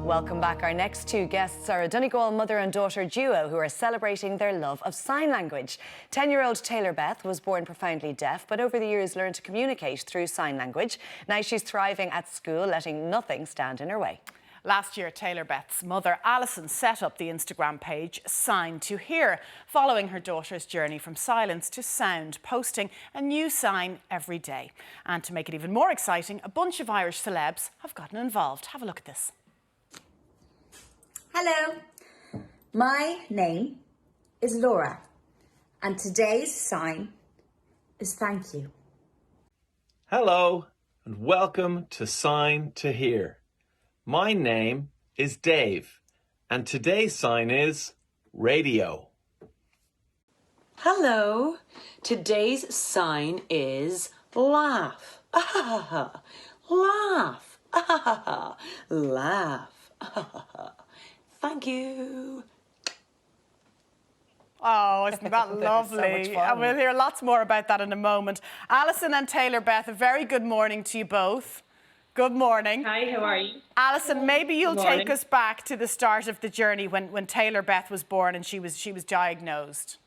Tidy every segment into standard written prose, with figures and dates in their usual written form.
Welcome back. Our next two guests are a Donegal mother and daughter duo who are celebrating their love of sign language. 10-year-old Taylor Beth was born profoundly deaf, but over the years learned to communicate through sign language. Now she's thriving at school, letting nothing stand in her way. Last year, Taylor Beth's mother, Alison, set up the Instagram page Sign to Hear, following her daughter's journey from silence to sound, posting a new sign every day. And to make it even more exciting, a bunch of Irish celebs have gotten involved. Have a look at this. Hello, my name is Laura, and today's sign is thank you. Hello, and welcome to Sign to Hear. My name is Dave, and today's sign is radio. Hello, today's sign is laugh. Ah, laugh. Ah, laugh. Ah, thank you. Oh, isn't that lovely? So much fun. And we'll hear lots more about that in a moment. Alison and Taylor Beth, a very good morning to you both. Good morning. Hi, how are you? Alison, maybe you'll Good morning. take us back to the start of the journey when Taylor Beth was born and she was diagnosed.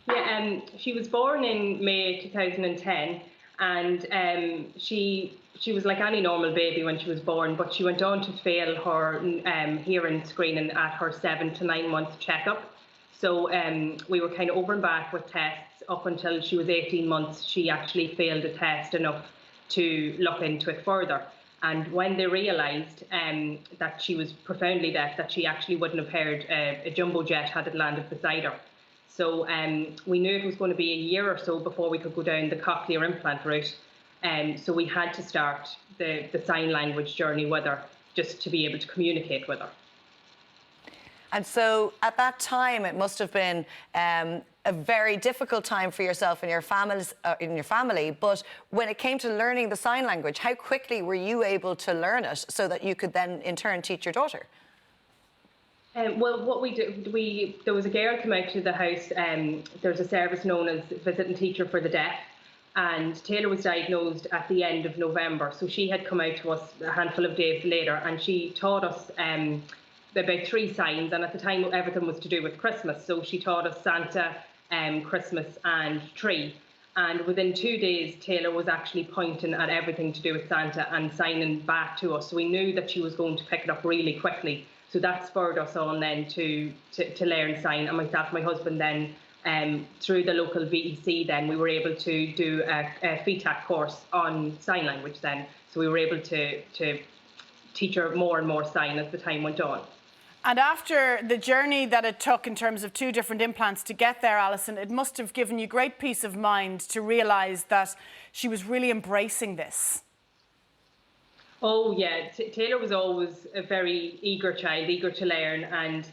Yeah, she was born in May 2010, and she was like any normal baby when she was born, but she went on to fail her hearing screening at her 7 to 9 month checkup. So we were kind of over and back with tests up until she was 18 months. She actually failed a test enough to look into it further. And when they realised that she was profoundly deaf, that she actually wouldn't have heard a jumbo jet had it landed beside her. So we knew it was going to be a year or so before we could go down the cochlear implant route. So we had to start the sign language journey with her, just to be able to communicate with her. And so at that time, it must have been a very difficult time for yourself and your family. But when it came to learning the sign language, how quickly were you able to learn it so that you could then, in turn, teach your daughter? Well, what we did, there was a girl come out to the house. There's a service known as Visiting Teacher for the Deaf, and Taylor was diagnosed at the end of November. So she had come out to us a handful of days later, and she taught us about 3 signs. And at the time, everything was to do with Christmas. So she taught us Santa, Christmas, and tree. And within 2 days, Taylor was actually pointing at everything to do with Santa and signing back to us. So we knew that she was going to pick it up really quickly. So that spurred us on then to learn sign. And myself and my husband then, through the local VEC then, we were able to do a FETAC course on sign language then. So we were able to teach her more and more sign as the time went on. And after the journey that it took in terms of 2 different implants to get there, Alison, it must have given you great peace of mind to realise that she was really embracing this. Oh yeah, Taylor was always a very eager child, eager to learn, and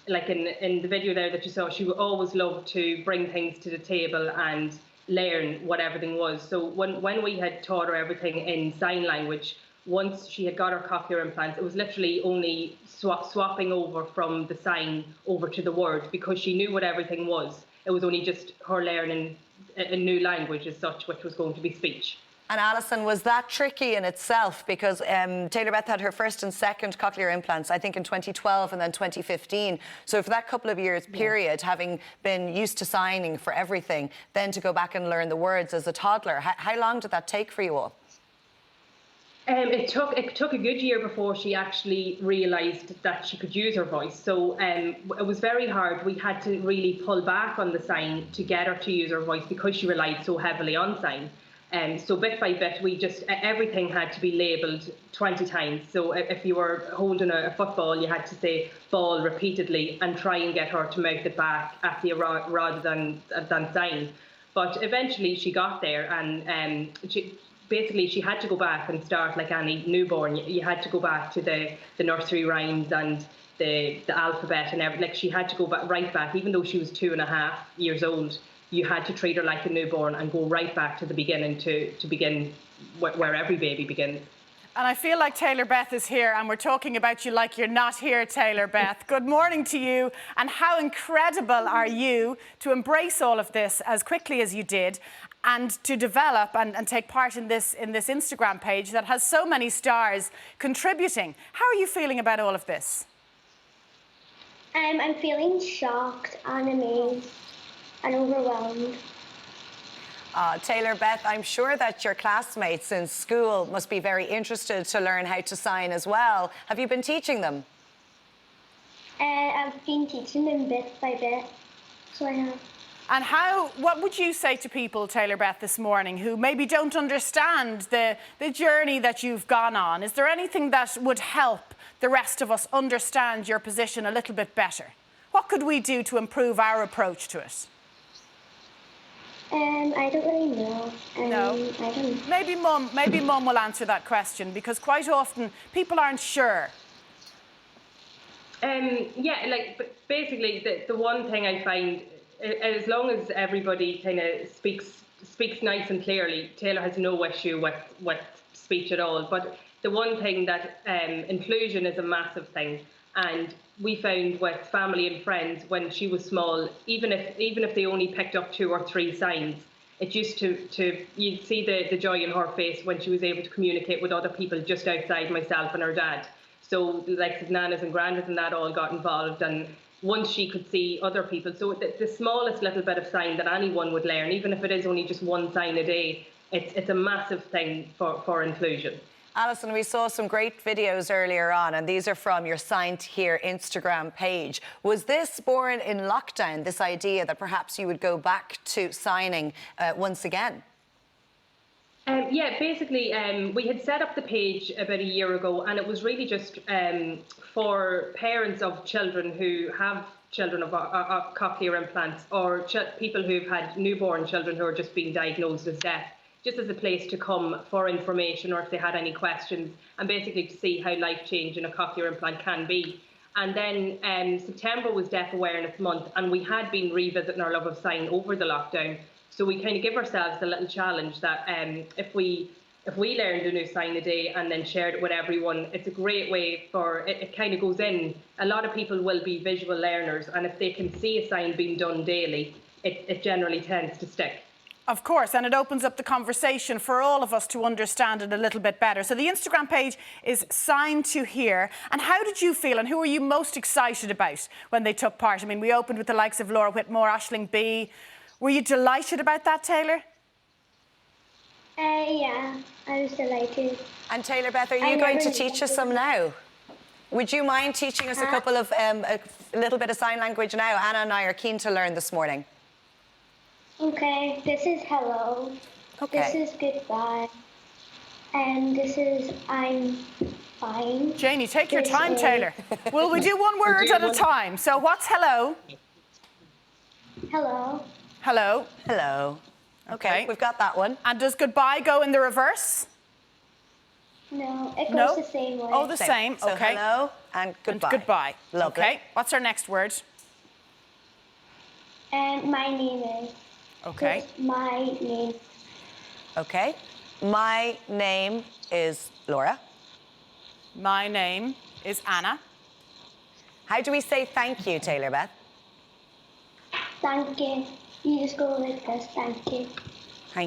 like in the video there that you saw, she would always love to bring things to the table and learn what everything was. So when we had taught her everything in sign language, once she had got her cochlear implants, it was literally only swapping over from the sign over to the word, because she knew what everything was. It was only just her learning a new language as such, which was going to be speech. And Alison, was that tricky in itself? Because Taylor Beth had her first and second cochlear implants, I think in 2012 and then 2015. So for that couple of years period, having been used to signing for everything, then to go back and learn the words as a toddler, how long did that take for you all? It took a good year before she actually realised that she could use her voice. So it was very hard. We had to really pull back on the sign to get her to use her voice, because she relied so heavily on sign. So bit by bit, everything had to be labelled 20 times. So if you were holding a football, you had to say ball repeatedly and try and get her to mouth it back at you rather than sign. But eventually she got there, and she had to go back and start like any newborn. You had to go back to the nursery rhymes and the alphabet and everything. Like, she had to go right back, even though she was 2.5 years old. You had to treat her like a newborn and go right back to the beginning to begin where every baby begins. And I feel like Taylor Beth is here, and we're talking about you like you're not here, Taylor Beth. Good morning to you, and how incredible are you to embrace all of this as quickly as you did. and to develop and take part in this Instagram page that has so many stars contributing. How are you feeling about all of this? I'm feeling shocked and amazed and overwhelmed. Taylor Beth, I'm sure that your classmates in school must be very interested to learn how to sign as well. Have you been teaching them? I've been teaching them bit by bit, so I have. And what would you say to people, Taylor Beth, this morning who maybe don't understand the journey that you've gone on? Is there anything that would help the rest of us understand your position a little bit better? What could we do to improve our approach to it? I don't really know. No. I don't. Maybe Mum will answer that question, because quite often people aren't sure. Yeah, like basically the one thing I find, as long as everybody kind of speaks nice and clearly, Taylor has no issue with speech at all. But the one thing that inclusion is a massive thing, and we found with family and friends when she was small, even if they only picked up 2 or 3 signs, it used to you'd see the joy in her face when she was able to communicate with other people just outside myself and her dad. So like his nanas and grandas and that all got involved, and once she could see other people, so the smallest little bit of sign that anyone would learn, even if it is only just 1 sign a day, it's a massive thing for inclusion. Alison, we saw some great videos earlier on, and these are from your Sign to Hear Instagram page. Was this born in lockdown, this idea that perhaps you would go back to signing once again? Yeah, basically, we had set up the page about a year ago, and it was really just for parents of children who have children of cochlear implants, or people who've had newborn children who are just being diagnosed as deaf, just as a place to come for information or if they had any questions, and basically to see how life-changing a cochlear implant can be. And then September was Deaf Awareness Month, and we had been revisiting our love of sign over the lockdown. So we kind of give ourselves a little challenge that if we learned a new sign a day and then shared it with everyone, it's a great way for it kind of goes in. A lot of people will be visual learners, and if they can see a sign being done daily, it generally tends to stick. Of course, and it opens up the conversation for all of us to understand it a little bit better. So the Instagram page is Sign to Hear. And how did you feel, and who were you most excited about when they took part? I mean, we opened with the likes of Laura Whitmore, Aisling B. Were you delighted about that, Taylor? Yeah, I was delighted. And Taylor Beth, are you going to teach us some now? Would you mind teaching us a couple of, a little bit of sign language now? Anna and I are keen to learn this morning. Okay, this is hello. Okay. This is goodbye. And this is I'm fine. Janie, take your time, Taylor. Will we do one word at a time? So what's hello? Hello. Hello. Hello. Okay, we've got that one. And does goodbye go in the reverse? No, it goes the same way. Oh, the same. So Okay. hello and goodbye. And goodbye. Lovely. Okay. What's our next word? And my name is. Okay. It's my name. Okay. My name is Laura. My name is Anna. How do we say thank you, Taylor Beth? Thank you. You just go like this. Thank you.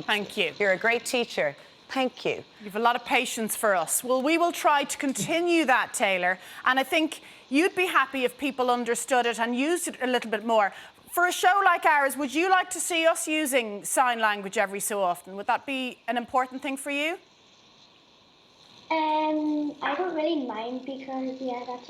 Thank you. You're a great teacher. Thank you. You've a lot of patience for us. Well, we will try to continue that, Taylor. And I think you'd be happy if people understood it and used it a little bit more. For a show like ours, would you like to see us using sign language every so often? Would that be an important thing for you? I don't really mind because,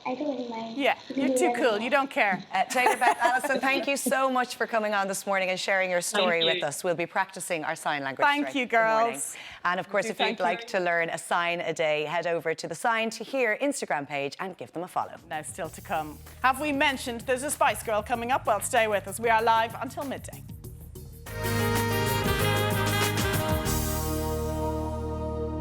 I don't really mind. Yeah, you're too cool. You don't care. Taylor Beth, Alison, thank you so much for coming on this morning and sharing your story with us. We'll be practicing our sign language. Thank you, girls. And of course, if you'd like to learn a sign a day, head over to the Sign to Hear Instagram page and give them a follow. Now, still to come. Have we mentioned there's a Spice Girl coming up? Well, stay with us. We are live until midday.